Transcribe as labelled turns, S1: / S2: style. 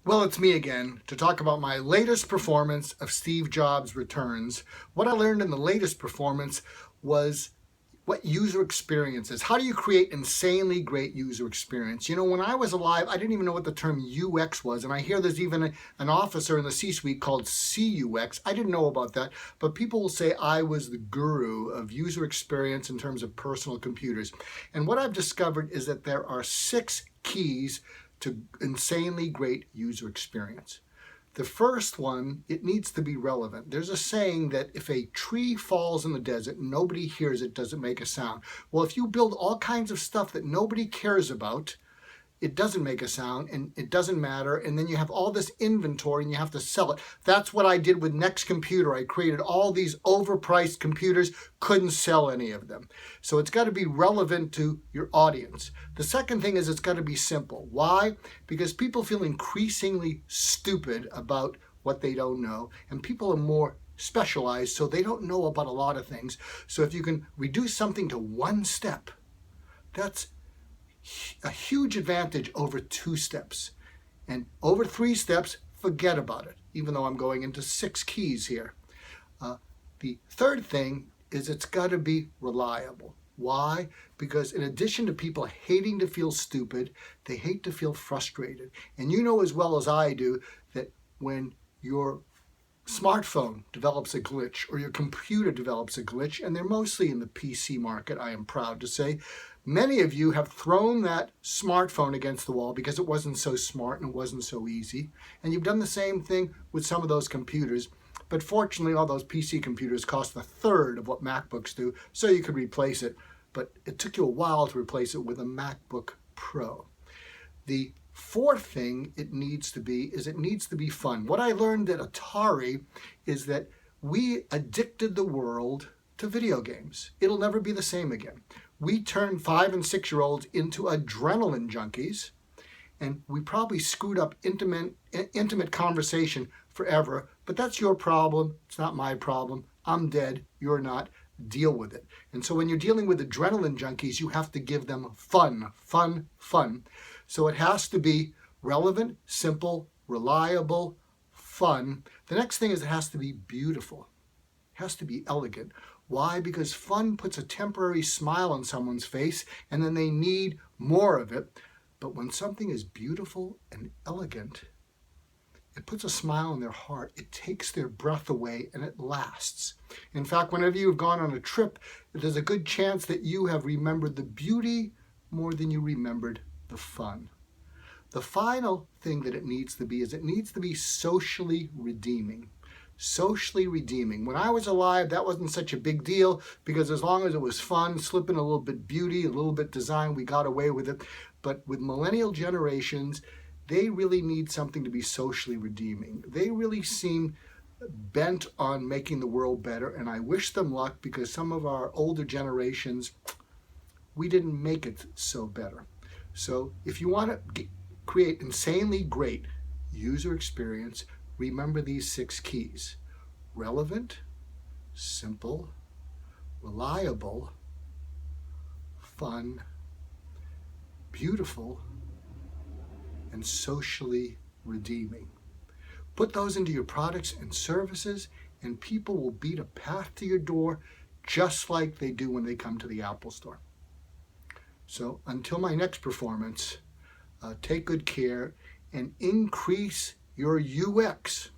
S1: Well, it's me again to talk about my latest performance of Steve Jobs Returns. What I learned in the latest performance was what user experience is. How do you create insanely great user experience? You know, when I was alive, I didn't even know what the term UX was, and I hear there's even an officer in the C-suite called CUX. I didn't know about that, but people will say I was the guru of user experience in terms of personal computers. And what I've discovered is that there are 6 keys to insanely great user experience. The first one, it needs to be relevant. There's a saying that if a tree falls in the desert, nobody hears it, doesn't make a sound. Well, if you build all kinds of stuff that nobody cares about, it doesn't make a sound and it doesn't matter, and then you have all this inventory and you have to sell it. That's what I did with Next Computer. I created all these overpriced computers, couldn't sell any of them. So it's got to be relevant to your audience. The second thing is it's got to be simple. Why? Because people feel increasingly stupid about what they don't know, and people are more specialized, so they don't know about a lot of things. So if you can reduce something to 1 step, that's a huge advantage over 2 steps. And over 3 steps, forget about it, even though I'm going into 6 keys here. The third thing is it's got to be reliable. Why? Because in addition to people hating to feel stupid, they hate to feel frustrated. And you know as well as I do that when your smartphone develops a glitch or your computer develops a glitch, and they're mostly in the PC market, I am proud to say, many of you have thrown that smartphone against the wall because it wasn't so smart and it wasn't so easy. And you've done the same thing with some of those computers. But fortunately, all those PC computers cost 1/3 of what MacBooks do, so you could replace it. But it took you a while to replace it with a MacBook Pro. The fourth thing it needs to be fun. What I learned at Atari is that we addicted the world to video games. It'll never be the same again. We turned 5- and 6-year-olds into adrenaline junkies, and we probably screwed up intimate conversation forever, but that's your problem. It's not my problem. I'm dead. You're not. Deal with it. And so when you're dealing with adrenaline junkies, you have to give them fun, fun, fun. So it has to be relevant, simple, reliable, fun. The next thing is it has to be beautiful. It has to be elegant. Why? Because fun puts a temporary smile on someone's face and then they need more of it. But when something is beautiful and elegant, it puts a smile on their heart, it takes their breath away, and it lasts. In fact, whenever you've gone on a trip, there's a good chance that you have remembered the beauty more than you remembered the fun. The final thing that it needs to be is it needs to be socially redeeming. Socially redeeming. When I was alive, that wasn't such a big deal because as long as it was fun, slipping a little bit beauty, a little bit design, we got away with it. But with millennial generations, they really need something to be socially redeeming. They really seem bent on making the world better, and I wish them luck because some of our older generations, we didn't make it so better. So if you want to create insanely great user experience, remember these 6 keys: relevant, simple, reliable, fun, beautiful, and socially redeeming. Put those into your products and services, and people will beat a path to your door just like they do when they come to the Apple Store. So until my next performance, take good care and increase your UX.